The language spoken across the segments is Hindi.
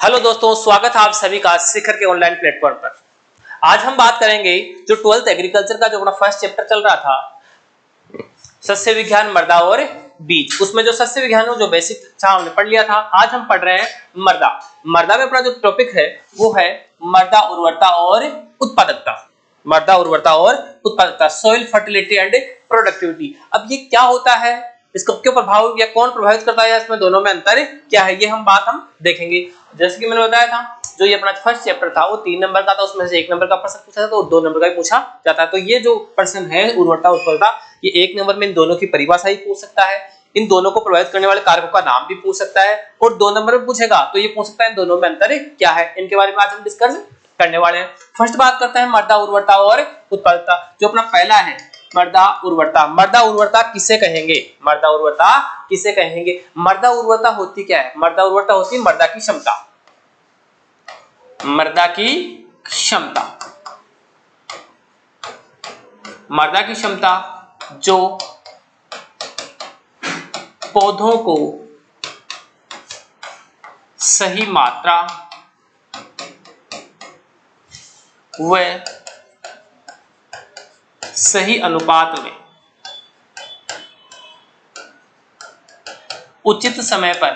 हेलो दोस्तों, स्वागत है आप सभी का शिखर के ऑनलाइन प्लेटफॉर्म पर। आज हम बात करेंगे जो 12th एग्रीकल्चर का जो अपना फर्स्ट चैप्टर चल रहा था, सस्य विज्ञान मृदा और बीज। उसमें जो सस्य विज्ञान जो बेसिक था हमने पढ़ लिया था। आज हम पढ़ रहे हैं मृदा। मृदा में अपना जो टॉपिक है वो है मृदा उर्वरता और उत्पादकता। मृदा उर्वरता और उत्पादकता, सॉइल फर्टिलिटी एंड प्रोडक्टिविटी। अब ये क्या होता है, इसका क्यों प्रभाव या कौन प्रभावित करता है, इसमें दोनों में अंतर क्या है, ये हम देखेंगे। जैसे कि मैंने बताया था, जो ये अपना फर्स्ट चैप्टर था वो 3 नंबर का था, उसमें से 1 नंबर का प्रश्न पूछा था तो 2 नंबर का भी पूछा जाता है। तो ये जो प्रश्न है उर्वरता उत्पादकता, ये 1 नंबर में इन दोनों की परिभाषा ही पूछ सकता है, इन दोनों को प्रभावित करने वाले कारकों का नाम भी पूछ सकता है, और 2 नंबर में पूछेगा तो ये पूछ सकता है इन दोनों में अंतर क्या है। इनके बारे में आज हम डिस्कस करने वाले हैं। फर्स्ट बात करते हैं मृदा उर्वरता और उत्पादकता। जो अपना पहला है मृदा उर्वरता। मृदा उर्वरता किसे कहेंगे? मृदा उर्वरता किसे कहेंगे? मृदा उर्वरता होती क्या है? मृदा उर्वरता होती है मृदा की क्षमता। मृदा की क्षमता, मृदा की क्षमता जो पौधों को सही मात्रा व सही अनुपात में उचित समय पर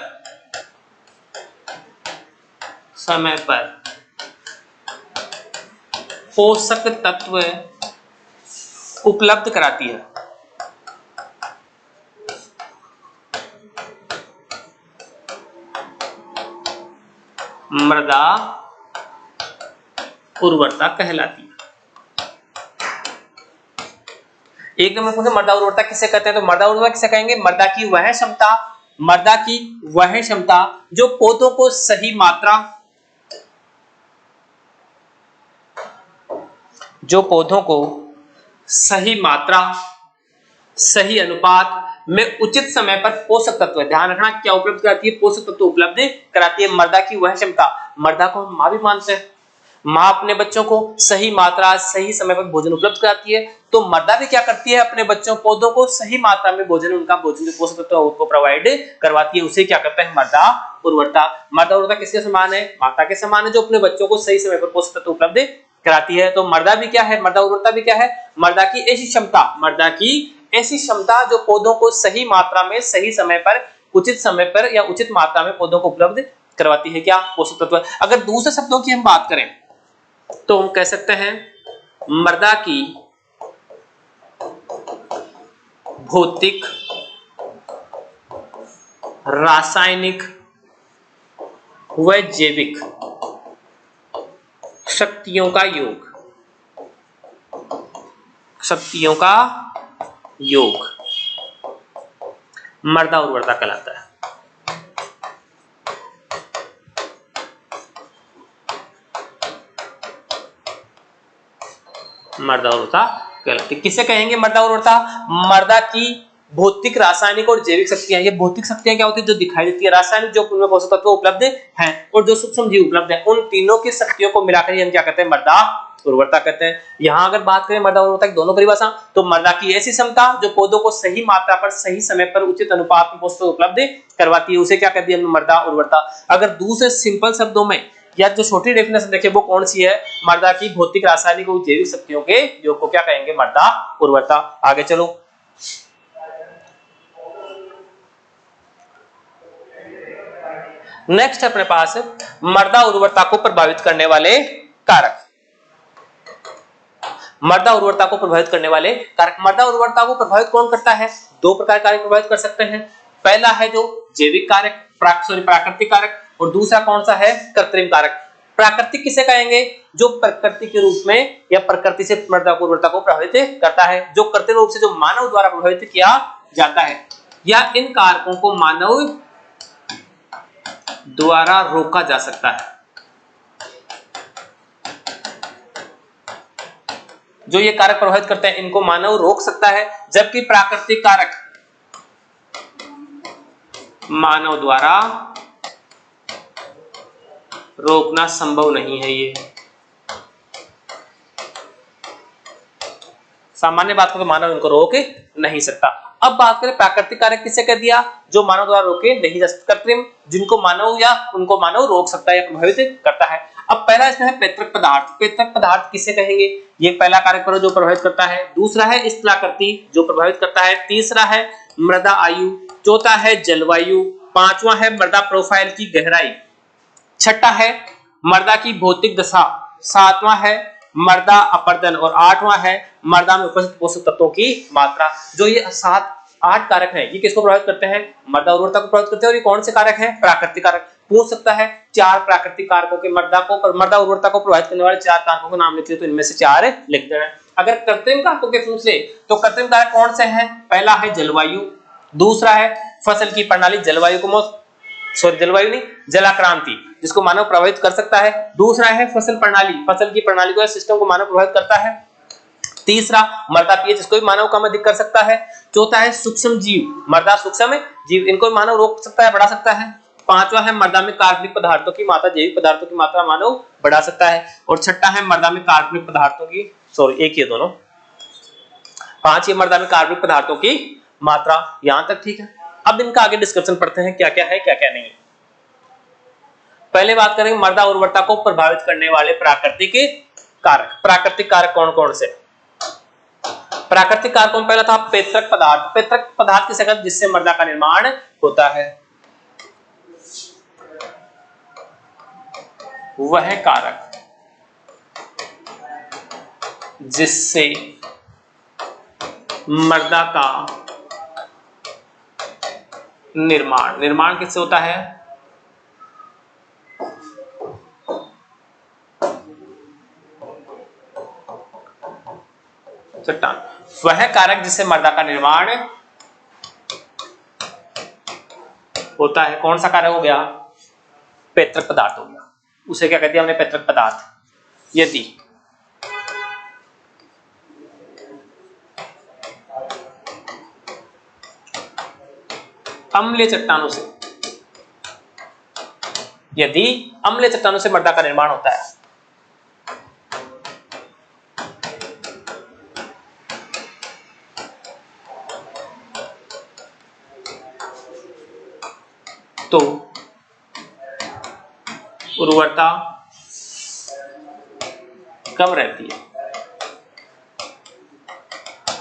पोषक तत्व उपलब्ध कराती है। मृदा उर्वरता कहलाती है। एक नंबर पूछे मृदा उर्वरता किसे कहते हैं, तो मृदा उर्वरता किसे कहेंगे? मृदा की वह क्षमता, मृदा की वह क्षमता जो पौधों को सही मात्रा, जो पौधों को सही मात्रा सही अनुपात में उचित समय पर पोषक तत्व, ध्यान रखना क्या उपलब्ध कराती है? पोषक तत्व उपलब्ध कराती है। मृदा की वह क्षमता, मृदा को हम मां भी मानते हैं, मां अपने बच्चों को सही मात्रा सही समय पर भोजन उपलब्ध कराती है, तो मृदा भी क्या करती है? अपने बच्चों पौधों को सही मात्रा में भोजन, उनका भोजन जो पोषक तत्व उनको प्रोवाइड करवाती है, उसे क्या करते हैं? मृदा उर्वरता। मृदा उर्वरता किसके समान है? माता के समान है, जो अपने बच्चों को सही समय पर पोषक तत्व उपलब्ध कराती है। तो मृदा भी क्या है? मृदा उर्वरता भी क्या है? मृदा की ऐसी क्षमता, मृदा की ऐसी क्षमता जो पौधों को सही मात्रा में सही समय पर उचित समय पर या उचित मात्रा में पौधों को उपलब्ध करवाती है क्या? पोषक तत्व। अगर दूसरे शब्दों की हम बात करें तो हम कह सकते हैं मृदा की भौतिक, रासायनिक व जैविक शक्तियों का योग, शक्तियों का योग मृदा उर्वरता कहलाता है। मृदा उर्वरता कहलाती है। किसे कहेंगे मृदा उर्वरता? मृदा की भौतिक, रासायनिक और जैविक शक्तियां। ये भौतिक शक्तियां क्या होती है? जो दिखाई देती है। रासायनिक, जो उनमें पोषक तत्व उपलब्ध हैं, और जो सूक्ष्म जीव उपलब्ध हैं, उन तीनों की शक्तियों को मिलाकर हम क्या कहते हैं? मृदा उर्वरता कहते हैं। यहां अगर बात करें मृदा उर्वरता की दोनों परिभाषा, तो मृदा की ऐसी क्षमता जो पौधों को सही मात्रा पर सही समय पर उचित अनुपात में पोषक उपलब्ध करवाती है, उसे क्या कहते हैं? मृदा उर्वरता। अगर दूसरे सिंपल शब्दों में या जो छोटी डेफिनेशन देखें वो कौन सी है? मृदा की भौतिक, रासायनिक और जैविक शक्तियों के योग को क्या कहेंगे? मृदा उर्वरता। आगे चलो, नेक्स्ट अपने पास मृदा उर्वरता को प्रभावित करने वाले कारक। मृदा उर्वरता को प्रभावित करने वाले कारक। मृदा उर्वरता को प्रभावित कौन करता है? 2 प्रकार कारक प्रभावित कर सकते हैं। पहला है जो जैविक कारक, प्राकृतिक कारक, और दूसरा कौन सा है? कृत्रिम कारक। प्राकृतिक किसे कहेंगे? जो प्रकृति के रूप में या प्रकृति से मृदा उर्वरता को प्रभावित करता है, जो कृत्रिम रूप से जो मानव द्वारा प्रभावित किया जाता है, या इन कारकों को मानव द्वारा रोका जा सकता है। जो ये कारक प्रभावित करते हैं इनको मानव रोक सकता है, जबकि प्राकृतिक कारक मानव द्वारा रोकना संभव नहीं है। ये सामान्य बात को तो मानव इनको रोक नहीं सकता। अब बात करें प्राकृतिक कारक किसे कह दिया, जो मानव द्वारा रोके नहीं जा सकते, कृत्रिम जिनको मानव या उनको मानव रोक सकता है या प्रभावित करता है। अब पहला इसमें है पैतृक पदार्थ। पैतृक पदार्थ किसे कहेंगे, ये पहला कारक पर जो प्रभावित करता है। दूसरा है स्थलाकृति जो प्रभावित करता है। तीसरा है मृदा आयु। चौथा है जलवायु। पांचवा है मृदा प्रोफाइल की गहराई। छठा है मृदा की भौतिक दशा। सातवां है मृदा अपर्दन और आठवां है मृदा में उपस्थित पोषक तत्वों की मात्रा। जो ये 7-8 कारक हैं, ये किसको प्रभावित करते हैं, मृदा उर्वरता को प्रभावित करते हैं। और ये कौन से कारक हैं, प्राकृतिक कारक। पूछ सकता है 4 प्राकृतिक कारकों के मृदा उर्वरता को प्रभावित करने वाले 4 कारकों के नाम लिख लिया, तो इनमें से 4 लिख देना। अगर कृत्रिम कारकों के पूछ ले तो कृत्रिम कारक कौन से हैं, पहला है जलवायु, दूसरा है फसल की प्रणाली, जलवायु नहीं, जलाक्रांति जिसको मानव प्रभावित कर सकता है। दूसरा है फसल प्रणाली, फसल की प्रणाली को या सिस्टम को मानव प्रभावित करता है। तीसरा मृदा पीएच, इसको भी मानव कम अधिक कर सकता है। चौथा है सूक्ष्म जीव, मृदा सूक्ष्म जीव, इनको मानव रोक सकता है, बढ़ा सकता है। पांचवा है मृदा में कार्बनिक पदार्थों की मात्रा, जैविक पदार्थों की मात्रा मानव बढ़ा सकता है। और छठा है मृदा में कार्बनिक पदार्थों की, एक ही दोनों, 5 ये मृदा में कार्बनिक पदार्थों की मात्रा। यहां तक ठीक है। अब इनका आगे डिस्कशन पढ़ते हैं, क्या क्या है क्या क्या नहीं। पहले बात करेंगे मृदा उर्वरता को प्रभावित करने वाले प्राकृतिक कारक। प्राकृतिक कारक कौन कौन से, प्राकृतिक कारकों में पहला था पैतृक पदार्थ। पैतृक पदार्थ किसे कहते हैं, जिससे मृदा का निर्माण होता है। वह कारक जिससे मृदा का निर्माण किससे होता है, चट्टान। वह कारक जिससे मृदा का निर्माण होता है, कौन सा कारक हो गया, पैतृक पदार्थ हो गया। उसे क्या कहते हैं हमने, पैतृक पदार्थ। यदि अम्लीय चट्टानों से मृदा का निर्माण होता है, तो उर्वरता कम रहती है।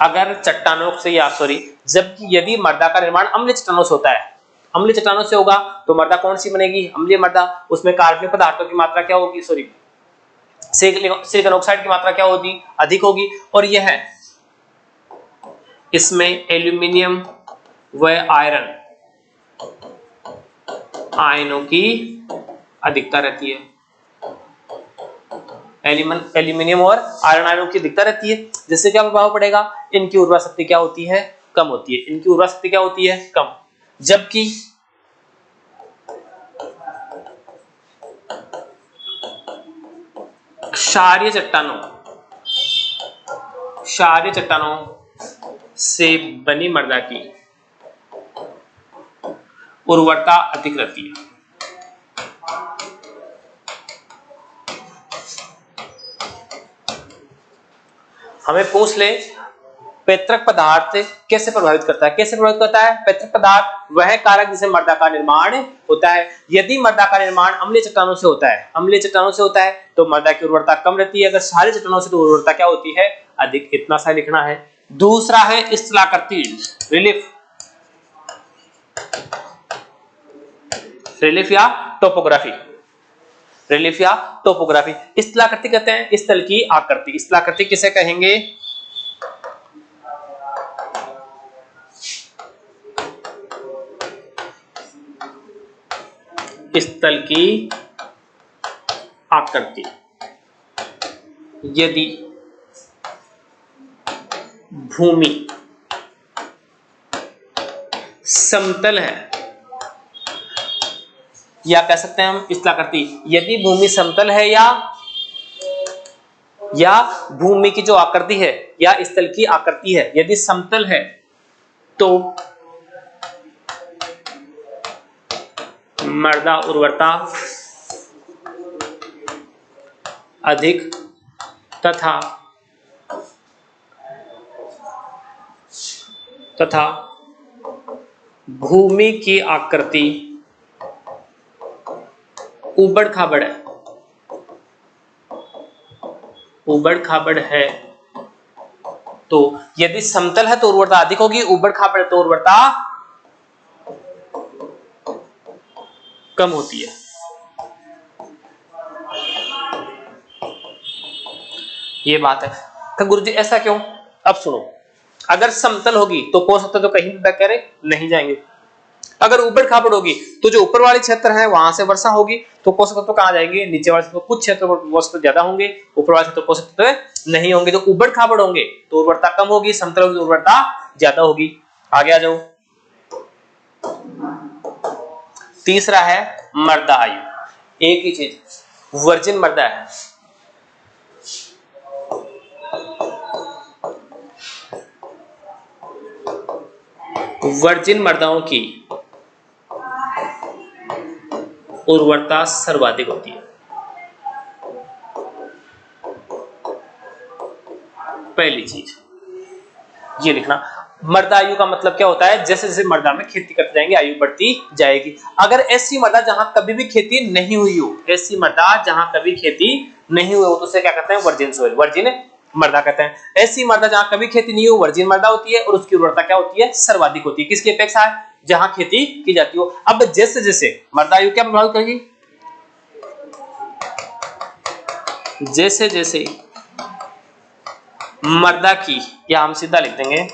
अगर चट्टानों से जबकि यदि मृदा का निर्माण अम्लीय चट्टानों से होता है, अम्लीय चट्टानों से होगा तो मृदा कौन सी बनेगी, अम्लीय मृदा। उसमें कार्बनिक पदार्थों की मात्रा क्या होगी, सिलिकॉन ऑक्साइड की मात्रा क्या होगी, अधिक होगी। और यह इसमें एल्यूमिनियम व आयनों की अधिकता रहती है। एल्यूमिनियम और आयरन आयनों की अधिकता रहती है, जिससे क्या प्रभाव पड़ेगा, इनकी उर्वरा शक्ति क्या होती है, कम होती है। इनकी उर्वरा शक्ति क्या होती है, कम। जबकि क्षारीय चट्टानों से बनी मृदा की उर्वरता अधिक रहती है। हमें पूछ ले पैतृक पदार्थ कैसे प्रभावित करता है, कैसे प्रभावित करता है पैतृक पदार्थ, वह कारक जिससे मृदा का निर्माण होता है। यदि मृदा का निर्माण अम्लीय चट्टानों से होता है, तो मृदा की उर्वरता कम रहती है। अगर क्षारीय चट्टानों से, तो उर्वरता क्या होती है, अधिक। इतना सा लिखना है। दूसरा है स्थलाकृति, रिलीफ या टोपोग्राफी। स्थलाकृति कहते हैं स्थल की आकृति। स्थलाकृति किसे कहेंगे, स्थल की आकृति। यदि भूमि समतल है, या कह सकते हैं हम स्थलाकृति, यदि भूमि समतल है या भूमि की जो आकृति है या स्थल की आकृति है यदि समतल है, तो मृदा उर्वरता अधिक तथा तथा भूमि की आकृति उबड़ खाबड़ है, उबड़ खाबड़ है, तो यदि समतल है तो उर्वरता अधिक होगी, उबड़ खाबड़ तो उर्वरता कम होती है। ये बात है। तो गुरुजी ऐसा क्यों? अब सुनो, अगर समतल होगी तो पोषक तत्व कहीं भी बैक नहीं जाएंगे। अगर ऊबड़ खाबड़ होगी तो जो ऊपर वाले क्षेत्र है वहां से वर्षा होगी तो पोषक तत्व कहां जाएंगे? नीचे वाले क्षेत्र, कुछ क्षेत्र पर पोषक तत्व ज्यादा होंगे, ऊपर वाले क्षेत्र पोषक तत्व नहीं होंगे। तो ऊबड़ खाबड़ होंगे तो उर्वरता कम होगी, समतल होगी तो उर्वरता ज्यादा होगी। आगे आ जाओ। तीसरा है मृदा आयु। एक ही चीज, वर्जिन मृदा है, वर्जिन मृदाओं की उर्वरता सर्वाधिक होती है। पहली चीज ये लिखना। मृदा आयु का मतलब क्या होता है? जैसे जैसे मृदा में खेती करते जाएंगे आयु बढ़ती जाएगी। अगर ऐसी मृदा जहां कभी भी खेती नहीं हुई हो, ऐसी मृदा जहां कभी खेती नहीं हुई हो तो उसे क्या कहते हैं? वर्जिन सोइल, वर्जिन मृदा कहते हैं। ऐसी मृदा जहां कभी खेती नहीं हो वर्जिन मृदा होती है और उसकी उर्वरता क्या होती है? सर्वाधिक होती है। किसकी अपेक्षा है? जहां खेती की जाती हो। अब जैसे जैसे मृदा आयु क्या प्रभावित करेगी? जैसे जैसे मृदा की, या हम सीधा लिख देंगे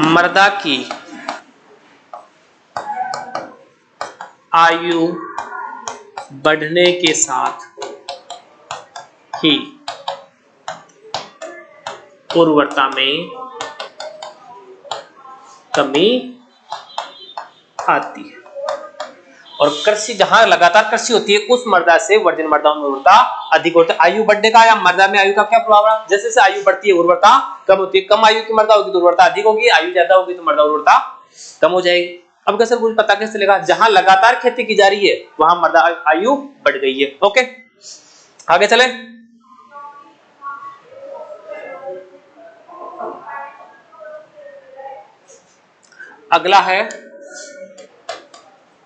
मृदा की आयु बढ़ने के साथ ही उर्वरता में कमी आती है। और कृषि जहां लगातार कृषि होती है उस मृदा से वर्जिन मृदाओं में उर्वरता अधिक होती है। आयु बढ़ने का या मृदा में आयु का क्या प्रभाव है? जैसे जैसे आयु बढ़ती है उर्वरता कम होती है। कम आयु की मृदा होगी तो उर्वरता अधिक होगी, आयु ज्यादा होगी तो मृदा उर्वरता कम हो जाएगी। अब कैसे मुझे पता कैसे चलेगा? जहां लगातार खेती की जा रही है वहां मृदा आयु बढ़ गई है। ओके, आगे चले। अगला है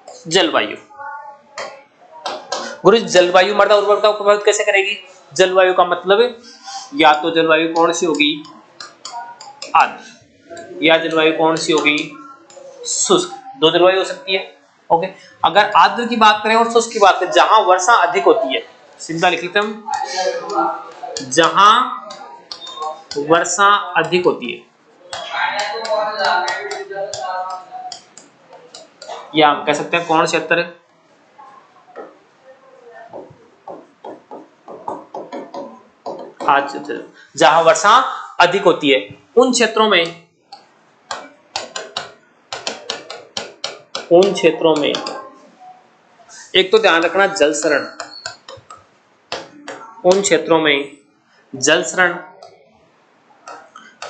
जलवायु। गुरु जलवायु मृदा उर्वरता को प्रभावित कैसे करेगी? जलवायु का मतलब या तो जलवायु कौन सी होगी? आर्द्र, या जलवायु कौन सी होगी? शुष्क। दो जलवायु हो सकती है। ओके, अगर आर्द्र की बात करें और शुष्क की बात करें, जहां वर्षा अधिक होती है, सीधा लिख लेते हम, जहां वर्षा अधिक होती है, या हम कह सकते हैं कौन क्षेत्र है? आज जहां वर्षा अधिक होती है उन क्षेत्रों में एक तो ध्यान रखना जल शरण, उन क्षेत्रों में जल शरण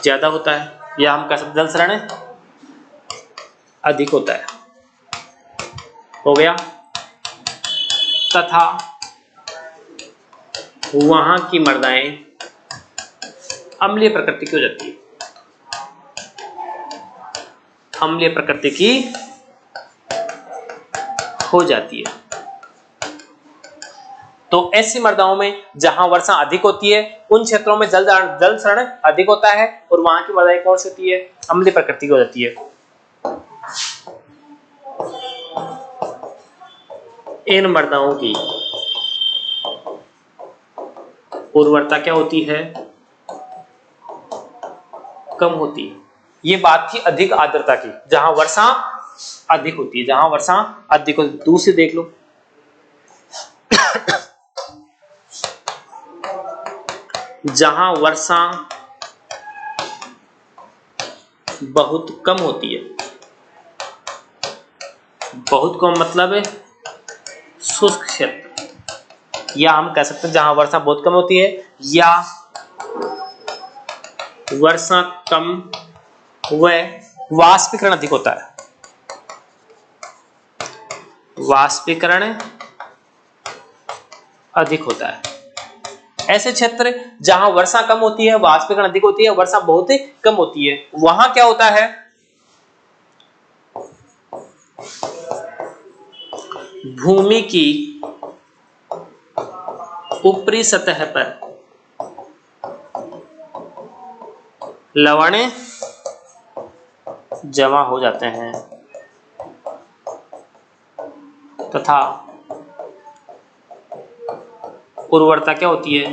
ज्यादा होता है, या हम कह सकते जल शरण अधिक होता है। हो गया। तथा वहां की मृदाएं अम्लीय प्रकृति की हो जाती है, अम्लीय प्रकृति की हो जाती है। तो ऐसी मृदाओं में जहां वर्षा अधिक होती है उन क्षेत्रों में जल शरण अधिक होता है और वहां की मृदाएं कौन सी होती है? अम्लीय प्रकृति की हो जाती है। इन मृदाओं की उर्वरता क्या होती है? कम होती है। ये बात थी अधिक आर्द्रता की, जहां वर्षा अधिक होती है, जहां वर्षा अधिक होती है। दूसरी देख लो, जहां वर्षा बहुत कम होती है, बहुत कम मतलब है शुष्क क्षेत्र, या हम कह सकते हैं जहां वर्षा बहुत कम होती है या वर्षा कम व वाष्पीकरण अधिक होता है। वाष्पीकरण अधिक होता है। ऐसे क्षेत्र जहां वर्षा कम होती है, वाष्पीकरण अधिक होती है, वर्षा बहुत ही कम होती है, वहां क्या होता है, भूमि की ऊपरी सतह पर लवण जमा हो जाते हैं तथा उर्वरता क्या होती है,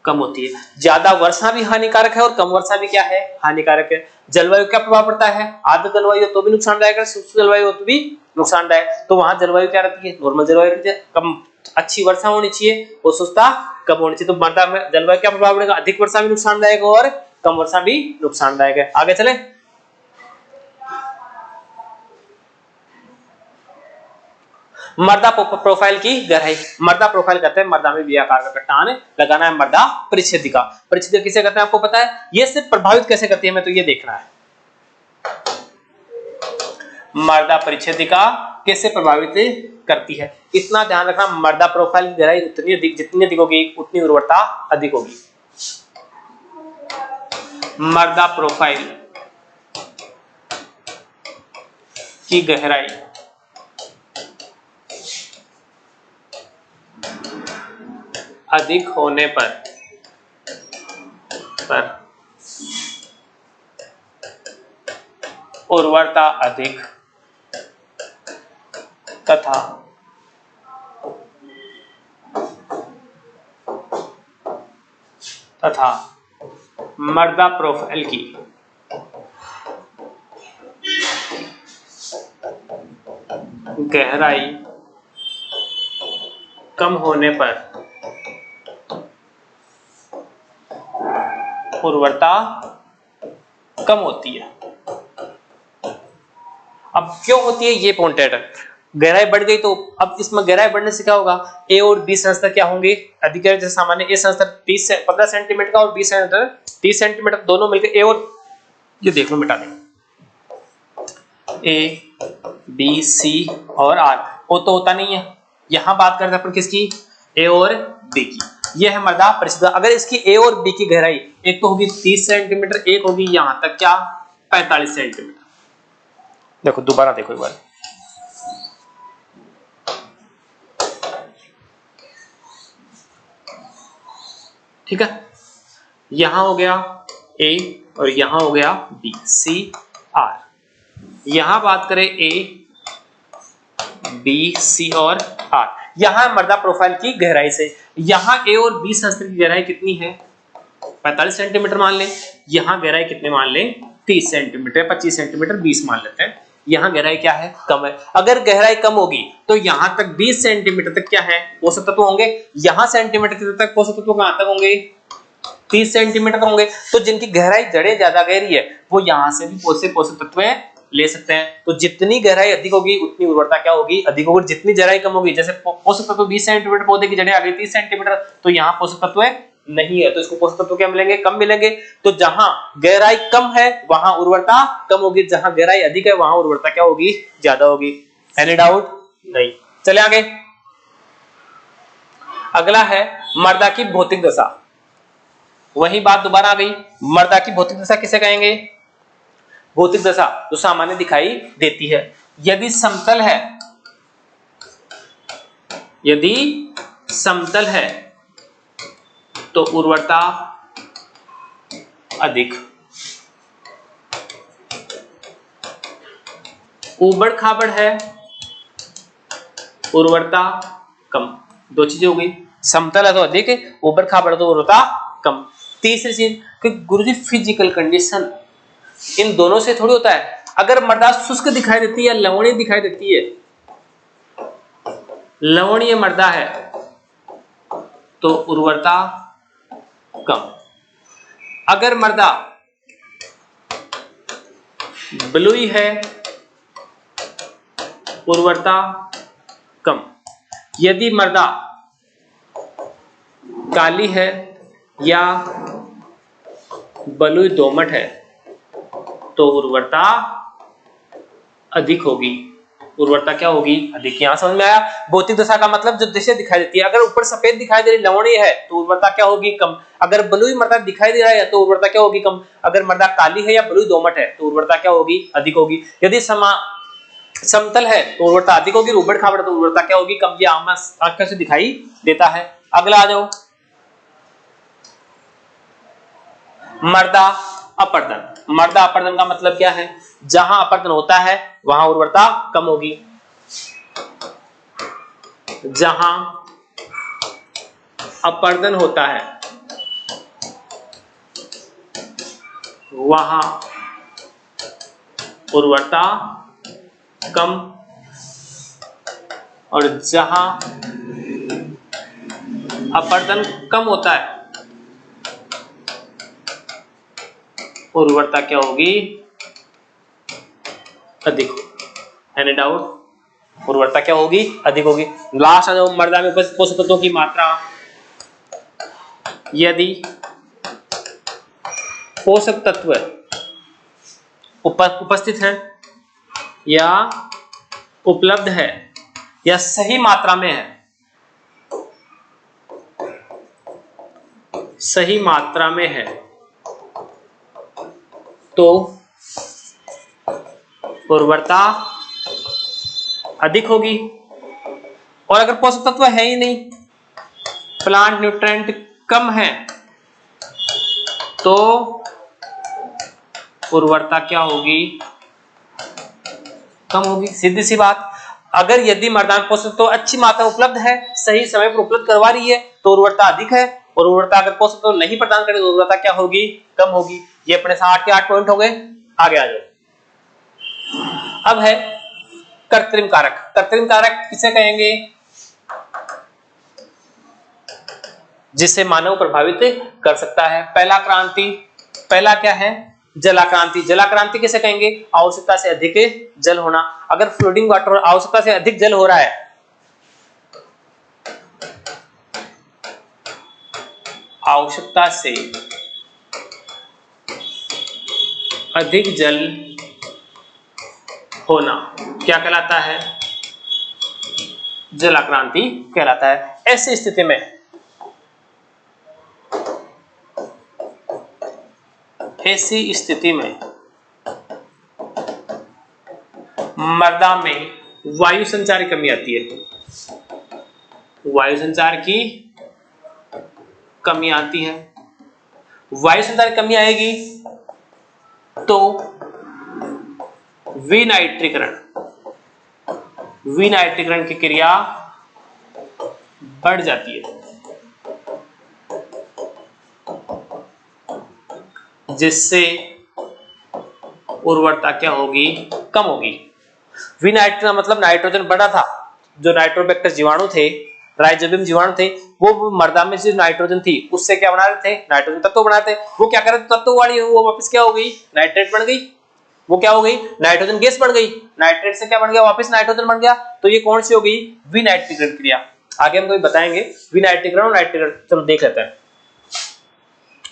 कम होती है। ज्यादा वर्षा भी हानिकारक है और कम वर्षा भी क्या है, हानिकारक है। जलवायु क्या प्रभाव पड़ता है, आर्द्र जलवायु तो भी नुकसानदायक है, शुष्क जलवायु तो भी नुकसानदायक। तो वहां जलवायु क्या रहती है, नॉर्मल जलवायु रहती है, कम अच्छी वर्षा होनी चाहिए और शुष्कता कम होनी चाहिए। तो मृदा में जलवायु क्या प्रभाव पड़ेगा, अधिक वर्षा भी नुकसानदायक और कम वर्षा भी नुकसानदायक है। आगे चले, मृदा प्रोफाइल की गहराई। मृदा प्रोफाइल कहते हैं मृदा में वी आकार का चट्टान लगाना है मृदा परिच्छेदिका। परिच्छेदिका किसे कहते हैं आपको पता है, ये सिर्फ प्रभावित कैसे करती है, मैं तो ये देखना है मृदा परिच्छेदिका कैसे प्रभावित करती है, इतना ध्यान रखना। मृदा प्रोफाइल की गहराई उतनी अधिक, जितनी अधिक होगी उतनी उर्वरता अधिक होगी। मृदा प्रोफाइल की गहराई अधिक होने पर उर्वरता अधिक तथा मृदा प्रोफाइल की गहराई कम होने पर उर्वरता कम होती है। अब क्यों होती है ये पॉइंटेड, गहराई बढ़ गई तो अब इसमें गहराई बढ़ने से क्या होगा, ए और बी संस्तर क्या होंगे, अधिक जैसे सामान्य ए संस्तर 15 सेंटीमीटर का और बी संस्तर 30 सेंटीमीटर, दोनों मिलकर ए और, ये देख लो मिटा दें, ए बी सी और आर, वो तो होता नहीं है। यहां बात करते हैं अपन किसकी, ए और बी की। ये है मृदा परिच्छेदिका। अगर इसकी ए और बी की गहराई एक तो होगी 30 सेंटीमीटर, एक होगी यहां तक क्या 45 सेंटीमीटर। देखो दोबारा देखो एक बार, ठीक है, यहां हो गया ए और यहां हो गया बी, सी आर। यहां बात करें ए बी सी और आर, यहां मृदा प्रोफाइल की गहराई से, यहां ए और बी संस्तर की गहराई कितनी है 45 सेंटीमीटर मान लें, यहां गहराई कितने मान लें 30 सेंटीमीटर, 25 सेंटीमीटर 20 मान लेते हैं। यहां गहराई क्या है, कम है। अगर गहराई कम होगी तो यहां तक 20 सेंटीमीटर तक क्या है, पोषक तत्व होंगे। यहां सेंटीमीटर तक पोषक तत्व कहां तक होंगे, 30 सेंटीमीटर होंगे। तो जिनकी गहराई जड़ें ज्यादा गहरी है वो यहां से भी पोषक तत्व ले सकते हैं। तो जितनी गहराई अधिक होगी उतनी उर्वरता क्या होगी, अधिक होगी। जितनी गहराई कम होगी, जैसे पोषक तत्व 20 सेंटीमीटर, पौधे की जड़ें आ गई 30 सेंटीमीटर, तो यहाँ पोषक तत्व नहीं है, तो इसको पोषक तत्व क्या मिलेंगे, कम मिलेंगे। तो जहां गहराई कम है वहां उर्वरता कम होगी, जहां गहराई अधिक है वहां उर्वरता क्या होगी, ज्यादा होगी। एनी डाउट नहीं, चले आगे। अगला है मृदा की भौतिक दशा। वही बात दोबारा आ गई, मृदा की भौतिक दशा किसे कहेंगे, भौतिक दशा जो सामान्य दिखाई देती है। यदि समतल है, यदि समतल है तो उर्वरता अधिक, ऊबड़ खाबड़ है उर्वरता कम। दो चीजें हो गई, समतल है तो अधिक, ऊबड़ खाबड़ तो उर्वरता कम। तीसरी चीज कि गुरुजी फिजिकल कंडीशन इन दोनों से थोड़ी होता है। अगर मृदा शुष्क दिखाई देती है या लवणीय दिखाई देती है, लवणीय मृदा है तो उर्वरता कम। अगर मृदा बलुई है उर्वरता कम। यदि मृदा काली है या बलुई दोमट है तो उर्वरता अधिक होगी। उर्वरता क्या होगी? अधिक। यहाँ समझ में आया? भौतिक दशा का मतलब जो दिशा दिखाई देती है, अगर ऊपर सफेद दिखाई दे रही लवणीय है तो उर्वरता क्या होगी? कम। अगर बलुई मृदा दिखाई दे रहा है तो उर्वरता क्या होगी? कम। अगर मृदा काली है या बलुई दोमट है तो उर्वरता क्या होगी? अधिक होगी। यदि समतल है तो उर्वरता अधिक होगी, ऊबड़ खाबड़ तो उर्वरता क्या होगी? कम। ये आंखों से दिखाई देता है। अगला आ जाओ, मृदा अपरदन। मृदा अपरदन का मतलब क्या है? जहां अपरदन होता है वहां उर्वरता कम होगी। जहां अपरदन होता है वहां उर्वरता कम, और जहां अपरदन कम होता है उर्वरता क्या होगी? अधिक। Any doubt? उर्वरता क्या होगी? अधिक होगी। लास्ट आ जाओ, मृदा में उपस्थित पोषक तत्वों की मात्रा। यदि पोषक तत्व उपस्थित है या उपलब्ध है या सही मात्रा में है, सही मात्रा में है तो उर्वरता अधिक होगी। और अगर पोषक तत्व है ही नहीं, प्लांट न्यूट्रिएंट कम है, तो उर्वरता क्या होगी? कम होगी। सीधी सी बात। अगर यदि मृदा में पोषक तत्व अच्छी मात्रा उपलब्ध है, सही समय पर उपलब्ध करवा रही है तो उर्वरता अधिक है, और उर्वरता अगर पोषक तत्व नहीं प्रदान करे तो उर्वरता क्या होगी? कम होगी। ये अपने 8 के 8 पॉइंट हो गए। आगे आ जाओ। अब है कृत्रिम कारक। कृत्रिम कारक किसे कहेंगे? जिससे मानव प्रभावित कर सकता है। पहला क्या है? जलाक्रांति। जलाक्रांति किसे कहेंगे? आवश्यकता से अधिक जल होना। अगर फ्लोटिंग वाटर आवश्यकता से अधिक जल हो रहा है, आवश्यकता से अधिक जल होना क्या कहलाता है? जलाक्रांति कहलाता है। ऐसी स्थिति में मृदा में वायु संचार की कमी आती है। वायु संचार की कमी आती है। वायु संचार की कमी आएगी तो विनाइट्रीकरण की क्रिया बढ़ जाती है, जिससे उर्वरता क्या होगी? कम होगी। विनाइट्रीकरण मतलब नाइट्रोजन बढ़ा था। जो नाइट्रोबैक्टर जीवाणु थे, राइजोबियम जीवाणु थे, वो मृदा में जो नाइट्रोजन थी उससे क्या बना रहे थे? नाइट्रोजन तत्व बना रहे थे। वो क्या कर रहे थे? तत्व वाली वो वापस क्या हो गई? नाइट्रेट बन गई। वो क्या हो गई? नाइट्रोजन गैस बन गई। नाइट्रेट से क्या बन गया? वापस नाइट्रोजन बन गया। तो ये कौन सी हो गई? विनाइट्रीकरण क्रिया। आगे हम कोई बताएंगे विनाइट्रीकरण और नाइट्रीकरण। चलो देख लेते हैं।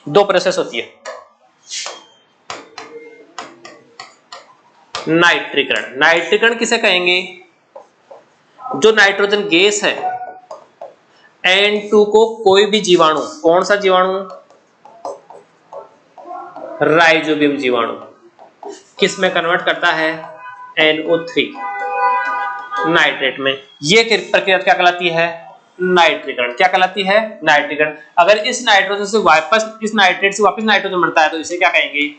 दो प्रोसेस होती है। नाइट्रीकरण। नाइट्रीकरण किसे कहेंगे? जो नाइट्रोजन गैस है N2 को कोई भी जीवाणु, कौन सा जीवाणु? राइजोबियम जीवाणु किस में कन्वर्ट करता है? NO3 नाइट्रेट में। ये प्रक्रिया क्या कहलाती है? नाइट्रीकरण। क्या कहलाती है? नाइट्रीकरण। अगर इस नाइट्रोजन से वापस, इस नाइट्रेट से वापस नाइट्रोजन बनता है तो इसे क्या कहेंगे?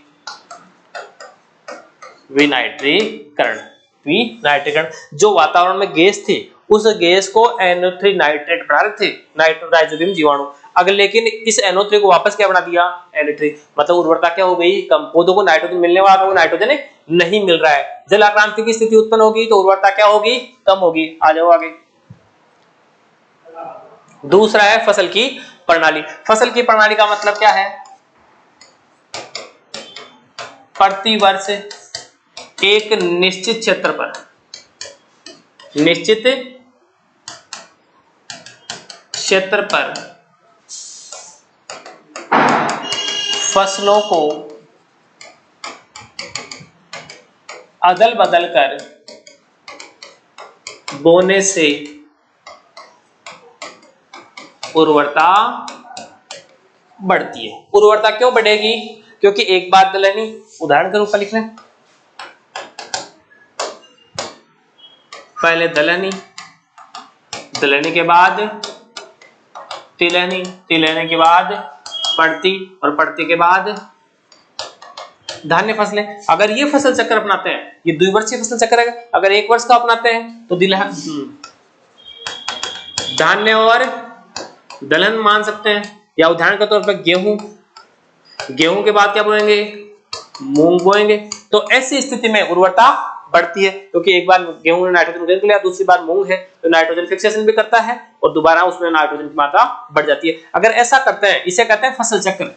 विनाइट्रीकरण। विनाइट्रीकरण। जो वातावरण में गैस थी उस गैस को NO3 नाइट्रेट बना रहे थे राइजोबियम जीवाणु। अगर लेकिन इस NO3 को वापस क्या बना दिया? Na3। मतलब उर्वरता क्या हो गई? कम। पौधों को नाइट्रोजन मिलने वाला था, वो नाइट्रोजन नहीं मिल रहा है। जलाक्रांति की स्थिति उत्पन्न होगी तो उर्वरता क्या होगी? कम होगी। आ जाओ आगे। दूसरा है फसल की प्रणाली। फसल की प्रणाली का मतलब क्या है? प्रतिवर्ष एक निश्चित क्षेत्र पर फसलों को अदल बदल कर बोने से उर्वरता बढ़ती है। उर्वरता क्यों बढ़ेगी? क्योंकि एक बार दलहनी, उदाहरण के रूप में लिख लें, पहले दलहनी, दलहनी के बाद तिलहनी, तिलहनी के बाद पड़ती, और पड़ती के बाद धान्य फसलें। अगर ये फसल चक्र अपनाते हैं, ये द्विवर्षीय फसल चक्र है, अगर एक वर्ष का अपनाते हैं तो धान्य और दलहन मान सकते हैं। या उदाहरण के तौर पर गेहूं, गेहूं के बाद क्या बोएंगे? मूंग बोएंगे। तो ऐसी स्थिति में उर्वरता बढ़ती है, क्योंकि एक बार गेहूं ने नाइट्रोजन ग्रहण कर लिया, दूसरी बार मूंग है तो नाइट्रोजन फिक्सेशन भी करता है और दोबारा उसमें नाइट्रोजन की मात्रा बढ़ जाती है। अगर ऐसा करते हैं, इसे कहते हैं फसल चक्र।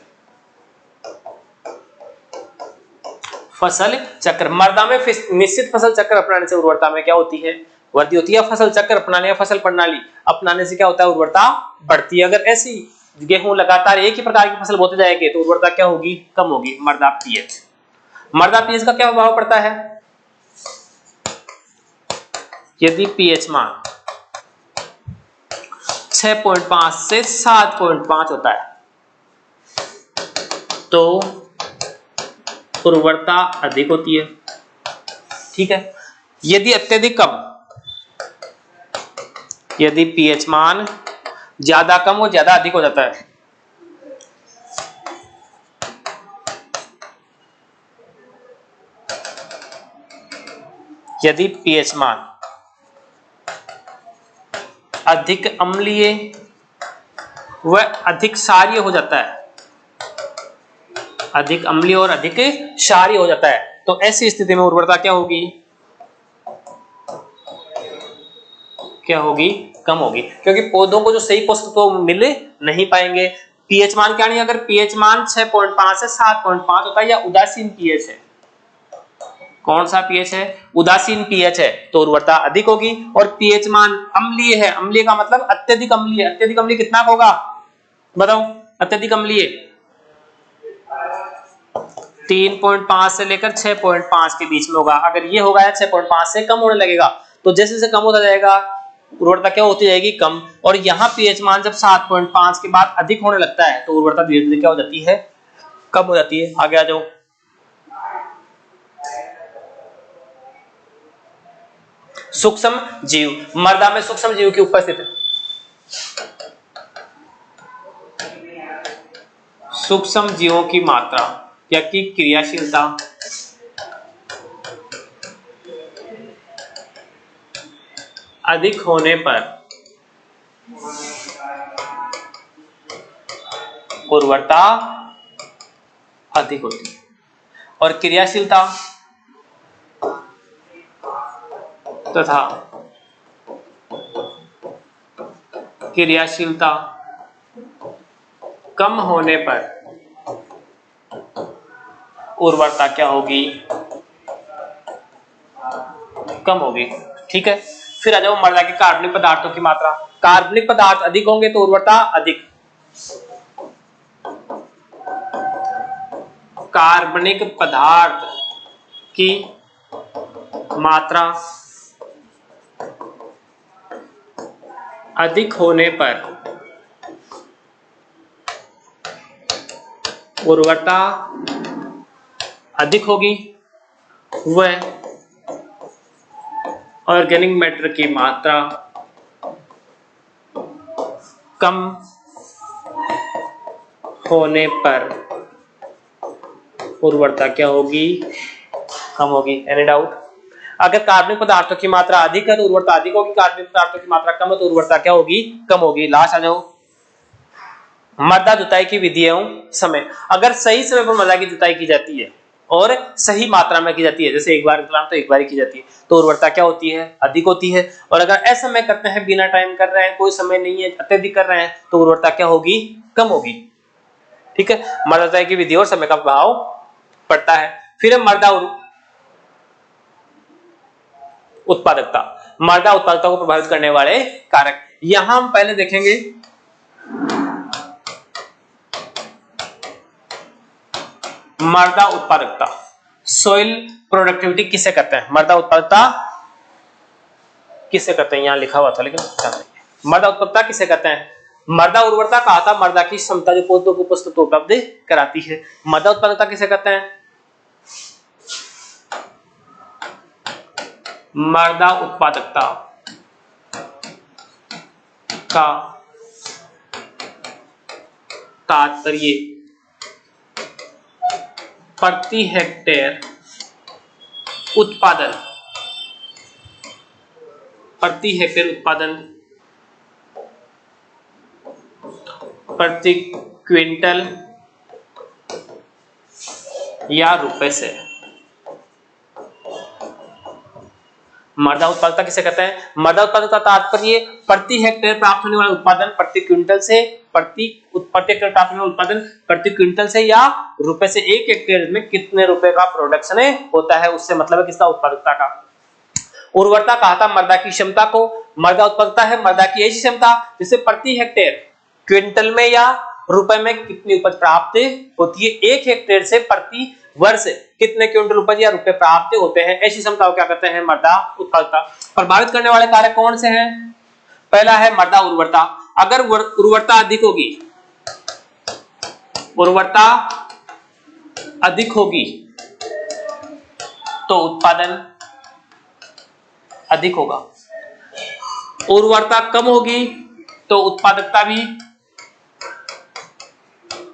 फसल चक्र। मृदा में निश्चित फसल चक्र अपनाने से उर्वरता में क्या होती है? वृद्धि होती है। फसल चक्र अपनाने या फसल प्रणाली अपनाने से क्या होता है? उर्वरता बढ़ती है। अगर ऐसी गेहूं लगातार एक ही प्रकार की फसल बोते जाएंगे तो उर्वरता क्या होगी? कम होगी। मृदा पीएच, मृदा पीएच का क्या प्रभाव पड़ता है? यदि पीएच मान 6.5 से 7.5 होता है तो उर्वरता अधिक होती है। ठीक है। यदि अत्यधिक कम, यदि पीएच मान ज्यादा कम हो ज्यादा अधिक हो जाता है, यदि पीएच मान अधिक अम्लीय व अधिक क्षारीय हो जाता है, अधिक अम्लीय और अधिक क्षारीय हो जाता है, तो ऐसी स्थिति में उर्वरता क्या होगी? क्या होगी? कम होगी, क्योंकि पौधों को जो सही पोषक तो मिल नहीं पाएंगे। पीएच मान क्या नहीं, अगर पीएच मान 6.5 से 7.5 होता है या उदासीन पीएच है, कौन सा पीएच है? उदासीन पीएच है, तो उर्वरता अधिक होगी। और पीएच मान अम्लीय है, अम्लीय का मतलब अत्यधिक अम्लीय, अत्यधिक अम्लीय कितना होगा बताओ? अत्यधिक अम्लीय 3.5 से लेकर 6.5 के बीच में होगा। अगर ये होगा या 6.5 से कम होने लगेगा, तो जैसे जैसे कम होता जाएगा उर्वरता क्या होती जाएगी? कम। और यहाँ पीएच मान जब 7.5 के बाद अधिक होने लगता है तो उर्वरता धीरे धीरे क्या हो जाती है? कम हो जाती है। आगे आ जाओ। सूक्ष्म जीव, मृदा में सूक्ष्म जीव की उपस्थिति, सूक्ष्म जीवों की मात्रा या की क्रियाशीलता अधिक होने पर उर्वरता अधिक होती है। और क्रियाशीलता तथा क्रियाशीलता कम होने पर उर्वरता क्या होगी? कम होगी। ठीक है। फिर आ जाओ मृदा के कार्बनिक पदार्थों की मात्रा। कार्बनिक पदार्थ अधिक होंगे तो उर्वरता अधिक। कार्बनिक पदार्थ की मात्रा अधिक होने पर उर्वरता अधिक होगी। वह ऑर्गेनिक मैटर की मात्रा कम होने पर उर्वरता क्या होगी? कम होगी। Any doubt? अगर कार्बनिक पदार्थों की मात्रा अधिक है तो उर्वरता अधिक होगी, कार्बनिक पदार्थों की मात्रा कम है तो उर्वरता क्या होगी? कम होगी। लास्ट आ जाओ। मृदा जुताई की विधि एवं समय। अगर सही समय पर मृदा की जुताई की जाती है और सही मात्रा में की जाती है, जैसे एक बार तो एक बार ही की जाती है, तो उर्वरता क्या होती है? अधिक होती है। और अगर असमय करते हैं, बिना टाइम कर रहे हैं, कोई समय नहीं है, अत्यधिक कर रहे हैं, तो उर्वरता क्या होगी? कम होगी। ठीक है। मृदा जुताई की विधि और समय का प्रभाव पड़ता है। फिर मृदा उत्पादकता, मृदा उत्पादकता को प्रभावित करने वाले कारक। यहां हम पहले देखेंगे मृदा उत्पादकता, सोइल प्रोडक्टिविटी किसे कहते हैं? मृदा उत्पादकता किसे कहते हैं, यहाँ लिखा हुआ था लेकिन ध्यान नहीं। मृदा उत्पादकता किसे कहते हैं? मृदा उर्वरता कहा था मृदा की क्षमता जो पौधों को पोषक तत्व उपलब्ध कराती है। मृदा उत्पादकता किसे कहते हैं? मृदा उत्पादकता का तात्पर्य प्रति हेक्टेयर उत्पादन, प्रति हेक्टेयर उत्पादन प्रति क्विंटल या रुपए से। मृदा उत्पादकता किसे कहते हैं? मृदा उत्पादकता तात्पर्य प्रति हेक्टेयर प्राप्त होने वाले उत्पादन प्रति क्विंटल से, प्रति हेक्टेयर प्राप्त होने वाला उत्पादन प्रति क्विंटल से या रुपए से। एक हेक्टेयर में कितने रुपए का प्रोडक्शन होता है, उससे मतलब है किसका? उत्पादकता का। उर्वरता कहा था मृदा की क्षमता को। मृदा उत्पादकता है मृदा की ऐसी क्षमता जिससे प्रति हेक्टेयर क्विंटल में या रुपए में कितनी उपज प्राप्त होती है। एक हेक्टेयर से प्रति वर्ष कितने क्विंटल उपज या रुपए प्राप्त होते हैं, ऐसी क्षमता को क्या कहते हैं? मृदा उत्पादकता। प्रभावित करने वाले कारक कौन से हैं? पहला है मृदा उर्वरता। अगर उर्वरता अधिक होगी, उर्वरता अधिक होगी तो उत्पादन अधिक होगा। उर्वरता कम होगी तो उत्पादकता भी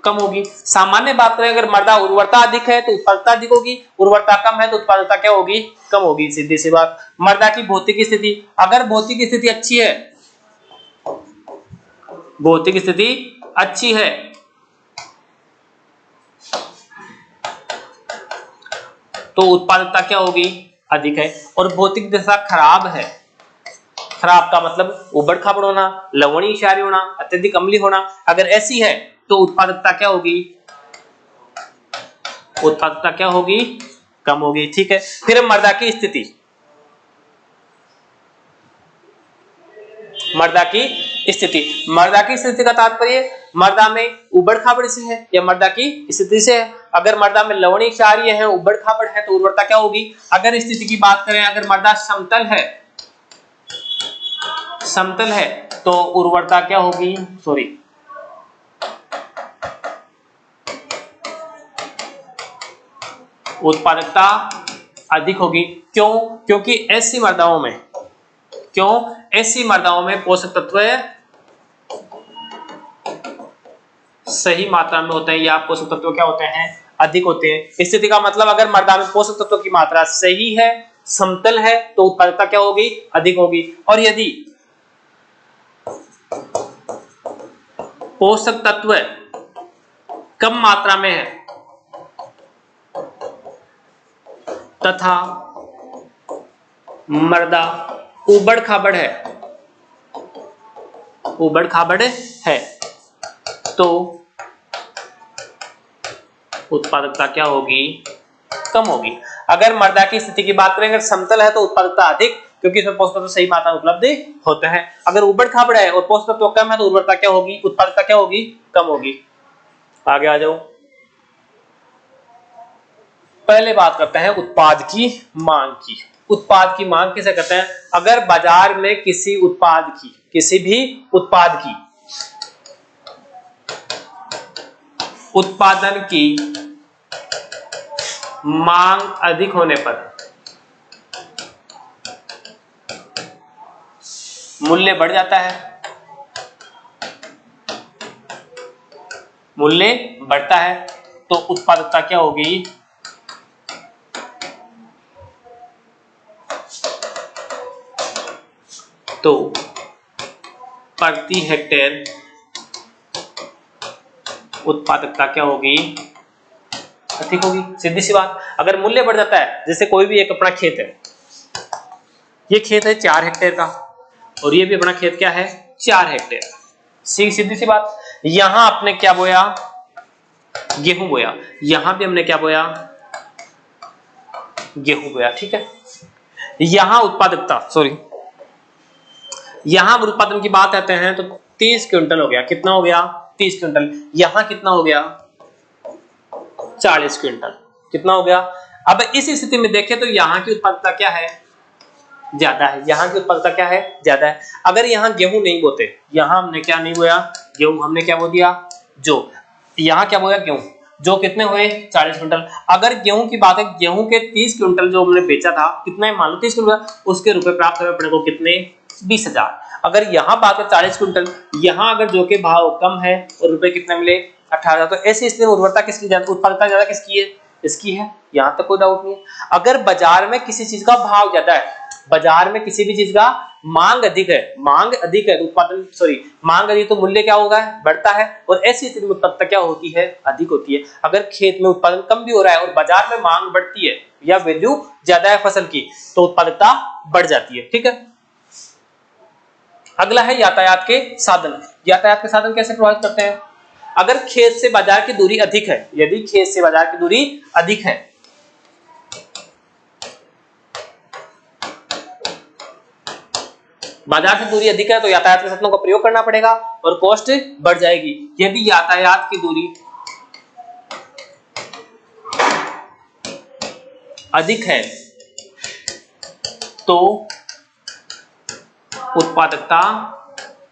कम होगी। सामान्य बात करें, अगर मृदा उर्वरता अधिक है तो उत्पादकता अधिक होगी, उर्वरता कम है तो उत्पादकता क्या होगी? कम होगी। सीधी सी बात। मृदा की भौतिक स्थिति, अगर भौतिक स्थिति अच्छी है, भौतिक स्थिति अच्छी है तो उत्पादकता क्या होगी? अधिक है। और भौतिक दशा खराब है, खराब का मतलब उबड़ खाबड़ होना, लवणीय क्षारीय होना, अत्यधिक अम्लीय होना, अगर ऐसी है तो उत्पादकता क्या होगी? उत्पादकता क्या होगी? कम होगी। ठीक है। फिर मृदा की स्थिति, मृदा की स्थिति, मृदा की स्थिति का तात्पर्य मृदा में उबड़ खाबड़ से है या मृदा की स्थिति से है। अगर मृदा में लवणीय क्षारीय है, उबड़ खाबड़ है तो उर्वरता क्या होगी? अगर स्थिति की बात करें, अगर मृदा समतल है, समतल है तो उर्वरता क्या होगी? सॉरी, उत्पादकता अधिक होगी। क्यों? क्योंकि ऐसी मृदाओं में, ऐसी मृदाओं में पोषक तत्व सही मात्रा में होते हैं या पोषक तत्व क्या होते हैं? अधिक होते हैं। स्थिति का मतलब अगर मृदा में पोषक तत्वों की मात्रा सही है, समतल है तो उत्पादकता क्या होगी? अधिक होगी। और यदि पोषक तत्व कम मात्रा में है तथा मृदा उबड़ खाबड़ है, उबड़ खाबड़ है तो उत्पादकता क्या होगी? कम होगी। अगर मृदा की स्थिति की बात करें, अगर समतल है तो उत्पादकता अधिक, क्योंकि इसमें पोषक तत्व सही मात्रा में उपलब्ध होते हैं। अगर उबड़ खाबड़ है और पोषक तत्व कम है तो उर्वरता क्या होगी? उत्पादकता क्या होगी? कम होगी। आगे आ जाओ। पहले बात करते हैं उत्पाद की मांग की। उत्पाद की मांग किसे कहते हैं? अगर बाजार में किसी उत्पाद की, किसी भी उत्पाद की उत्पादन की मांग अधिक होने पर मूल्य बढ़ जाता है, मूल्य बढ़ता है तो उत्पादकता क्या होगी? तो प्रति हेक्टेयर उत्पादकता क्या होगी? अधिक होगी। सीधी सी बात। अगर मूल्य बढ़ जाता है, जैसे कोई भी एक अपना खेत है, ये खेत है 4 हेक्टेयर का और ये भी अपना खेत क्या है? 4 हेक्टेयर। सीधी सी बात। यहां आपने क्या बोया? गेहूं बोया। यहां भी हमने क्या बोया? गेहूं बोया। ठीक है। यहां उत्पादकता, सॉरी, यहां उत्पादन की बात आते हैं तो 30 क्विंटल हो गया। कितना हो गया? 30 क्विंटल। यहां कितना हो गया? 40 क्विंटल। कितना हो गया? अब इस स्थिति में देखें तो यहां की उत्पादकता क्या है? ज्यादा है, यहाँ की उत्पादकता क्या है, ज्यादा है। अगर यहाँ गेहूं नहीं बोते, यहाँ हमने क्या नहीं बोया, गेहूं हमने क्या बो दिया, जो, यहाँ क्या बोया, गेहूं, जो कितने हुए 40 क्विंटल। अगर गेहूं की बात है, गेहूं के 30 क्विंटल जो हमने बेचा था, कितना है, मान लो 30 क्विंटल, उसके रुपए प्राप्त हुए अपने को कितने, 20,000। अगर यहाँ बात है 40 क्विंटल, यहाँ अगर जो के भाव कम है और रुपए कितने मिले, 18,000। तो ऐसी स्थिति में उर्वरता किसकी ज्यादा, उत्पादकता ज्यादा किसकी है, इसकी है, यहाँ तक कोई डाउट नहीं है। अगर बाजार में किसी चीज का भाव ज्यादा है, बाजार में किसी भी चीज का मांग अधिक है, मांग अधिक है, उत्पादन सॉरी मांग अधिक, तो मूल्य क्या होगा, बढ़ता है, और ऐसी स्थिति में उत्पादकता क्या होती है, अधिक होती है। अगर खेत में उत्पादन कम भी हो रहा है और बाजार में मांग बढ़ती है या वैल्यू ज्यादा है फसल की, तो उत्पादकता बढ़ जाती है। ठीक है, अगला है यातायात के साधन। यातायात के साधन कैसे प्रभावित करते हैं, अगर खेत से बाजार की दूरी अधिक है, यदि खेत से बाजार की दूरी अधिक है, बाजार से दूरी अधिक है, तो यातायात के साधनों का प्रयोग करना पड़ेगा और कॉस्ट बढ़ जाएगी। यदि यातायात की दूरी अधिक है तो उत्पादकता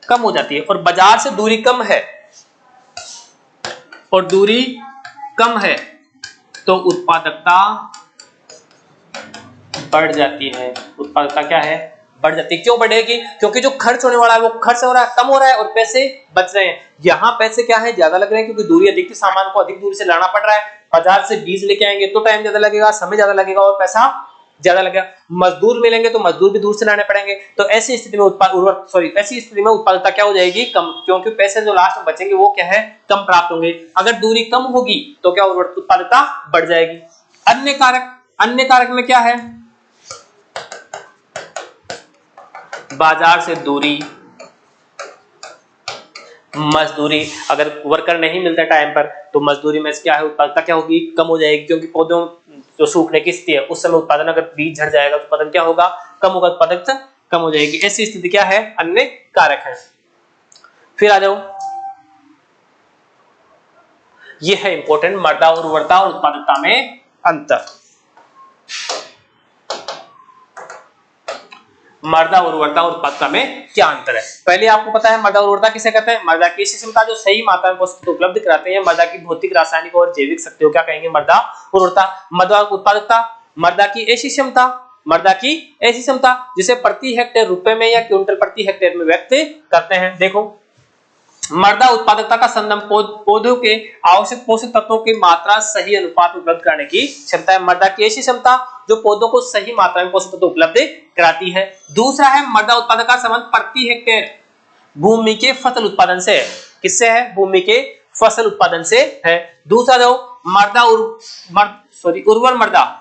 कम हो जाती है, और बाजार से दूरी कम है और दूरी कम है तो उत्पादकता बढ़ जाती है। उत्पादकता क्या है, बढ़ जाती है। क्यों बढ़ेगी, क्योंकि जो खर्च होने वाला है वो खर्च हो रहा है, कम हो रहा है, और पैसे बच रहे हैं। यहाँ पैसे क्या है, ज्यादा लग रहे हैं, क्योंकि दूरी अधिक थी, सामान को अधिक दूरी से लाना पड़ रहा है। बाजार से बीज लेके आएंगे तो टाइम ज्यादा लगेगा, समय ज्यादा लगेगा और पैसा ज्यादा लगेगा। मजदूर मिलेंगे तो मजदूर भी दूर से लाने पड़ेंगे। तो ऐसी स्थिति में ऐसी स्थिति में उत्पादकता क्या हो जाएगी, कम, क्योंकि पैसे जो लास्ट में बचेंगे वो क्या है, कम प्राप्त होंगे। अगर दूरी कम होगी तो क्या उत्पादकता बढ़ जाएगी। अन्य कारक में क्या है, बाजार से दूरी, मजदूरी, अगर वर्कर नहीं मिलता टाइम पर तो मजदूरी में क्या है, उत्पादकता क्या होगी, कम हो जाएगी, क्योंकि पौधों जो सूखने की स्थिति है उस समय उत्पादन, अगर बीज झड़ जाएगा तो उत्पादन क्या होगा, कम होगा, उत्पादकता कम हो जाएगी। ऐसी स्थिति क्या है, अन्य कारक है। फिर आ जाओ, ये है इंपॉर्टेंट, मृदा उर्वरता और उत्पादकता में अंतर। मृदा उर्वरता और उत्पादकता में क्या अंतर है। पहले आपको पता है मृदा उर्वरता किसे कहते हैं, मृदा की ऐसी क्षमता जो सही मात्रा में पोषक तत्व उपलब्ध कराते हैं। मृदा की भौतिक, रासायनिक और जैविक शक्तियों क्या कहेंगे, मृदा उर्वरता। मृदा उत्पादकता, मृदा की ऐसी क्षमता, मृदा की ऐसी क्षमता जिसे प्रति हेक्टेयर रुपए में या क्विंटल प्रति हेक्टेयर में व्यक्त करते हैं। देखो, मृदा उत्पादकता का संबंध पौधों के आवश्यक पोषक तत्वों की मात्रा सही अनुपात उपलब्ध कराने की क्षमता है। मृदा की ऐसी क्षमता जो पौधों को सही मात्रा में पोषक तत्व उपलब्ध कराती है। दूसरा है मृदा उत्पादक का संबंध प्रति हेक्टेयर भूमि के फसल उत्पादन से है। किससे है, भूमि के फसल उत्पादन से है। दूसरा जो उर्वर मृदा,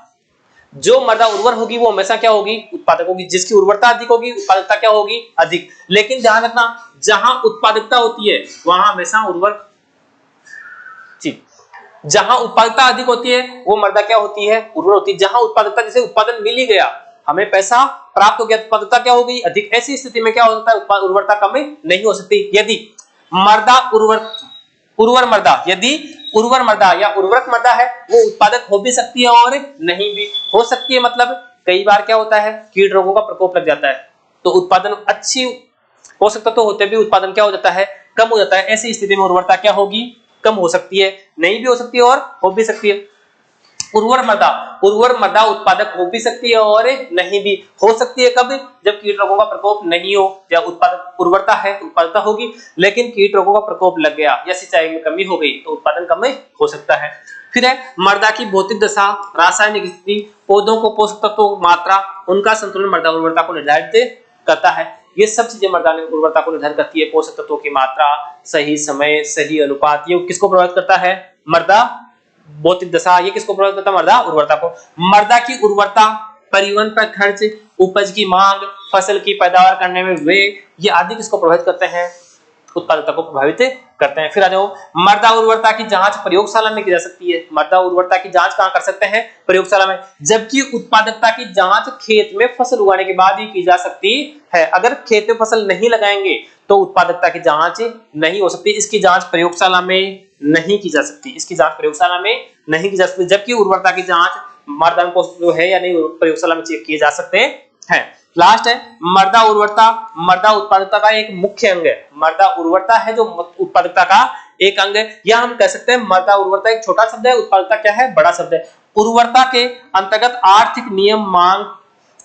जो मृदा उर्वर होगी वो हमेशा क्या होगी, उत्पादक होगी। जिसकी उर्वरता अधिक होगी उत्पादकता क्या होगी, अधिक। लेकिन ध्यान रखना, जहां उत्पादकता होती है वहां हमेशा उर्वर, जहां उत्पादकता अधिक होती है वो मृदा क्या होती है, उर्वर होती है। जहां उत्पादकता, जैसे उत्पादन मिल ही गया, हमें पैसा प्राप्त हो गया, उत्पादकता क्या हो गई, अधिक। ऐसी स्थिति में क्या हो सकता है, उर्वरता कम नहीं हो सकती। यदि मृदा उर्वर मृदा, यदि उर्वर मृदा या उर्वरक मृदा है, वो उत्पादक हो भी सकती है और नहीं भी हो सकती है। मतलब कई बार क्या होता है, कीट रोगों का प्रकोप लग जाता है तो उत्पादन, अच्छी पोषक तत्व होते भी उत्पादन क्या हो जाता है, कम हो जाता है। ऐसी स्थिति में उर्वरता क्या होगी, कम हो सकती है, नहीं भी हो सकती है और हो भी सकती है। उर्वर मृदा उत्पादक हो भी सकती है और नहीं भी हो सकती है। कब, जब कीट रोगों का प्रकोप नहीं हो, या उत्पादक उर्वरता है तो उत्पादकता होगी, लेकिन कीट रोगों का प्रकोप लग गया या सिंचाई में कमी हो गई तो उत्पादन कम हो सकता है। फिर है मृदा की भौतिक दशा, रासायनिक स्थिति, पौधों को पोषक तत्वों मात्रा, उनका संतुलन मृदा उर्वरता को निर्धारित करता है। ये सब चीजें मृदा उर्वरता को निर्धारित करती है। पोषक तत्वों की मात्रा, सही समय, सही अनुपात, ये किसको प्रभावित करता है, मृदा भौतिक दशा। ये किसको प्रभावित करता है, मृदा उर्वरता को। मृदा की उर्वरता, परिवहन पर खर्च, उपज की मांग, फसल की पैदावार करने में व्यय, ये आदि किसको प्रभावित करते हैं, उत्पादकता को प्रभावित करते हैं। फिर आ जाओ, मृदा उर्वरता की जांच प्रयोगशाला में की जा सकती है। मृदा उर्वरता की जांच कहां कर सकते हैं, प्रयोगशाला में। जबकि उत्पादकता की जांच खेत में फसल उगाने के बाद ही की जा सकती है। अगर खेत में फसल नहीं लगाएंगे तो उत्पादकता की जांच नहीं हो सकती। इसकी जांच प्रयोगशाला में नहीं की जा सकती, इसकी जांच प्रयोगशाला में नहीं की जा सकती। जबकि उर्वरता की जांच मृदा में जो है या नहीं प्रयोगशाला में चेक किए जा सकते हैं। लास्ट है मृदा उर्वरता। मृदा उत्पादकता का एक मुख्य अंग है। मृदा उर्वरता है जो उत्पादकता का एक अंग है, या हम कह सकते हैं मृदा उर्वरता एक छोटा शब्द है, उत्पादकता क्या है, बड़ा शब्द है। उर्वरता के अंतर्गत आर्थिक नियम, मांग,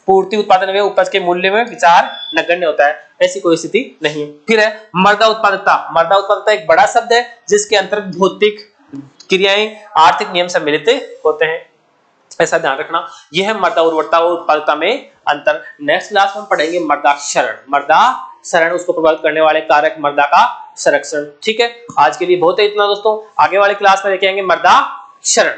पूर्ति, उत्पादन व उपज के मूल्य में विचार नगण्य होता है, ऐसी कोई स्थिति नहीं है। फिर है मृदा उत्पादकता। मृदा उत्पादकता एक बड़ा शब्द है जिसके अंतर्गत भौतिक क्रियाएं, आर्थिक नियम सम्मिलित होते हैं, ऐसा ध्यान रखना। यह है मृदा उर्वरता और उत्पादकता में अंतर। नेक्स्ट क्लास में पढ़ेंगे मृदा क्षरण। मृदा क्षरण, उसको प्रभावित करने वाले कारक, मृदा का संरक्षण। ठीक है, आज के लिए बहुत है इतना दोस्तों। आगे वाली क्लास में देखेंगे मृदा क्षरण।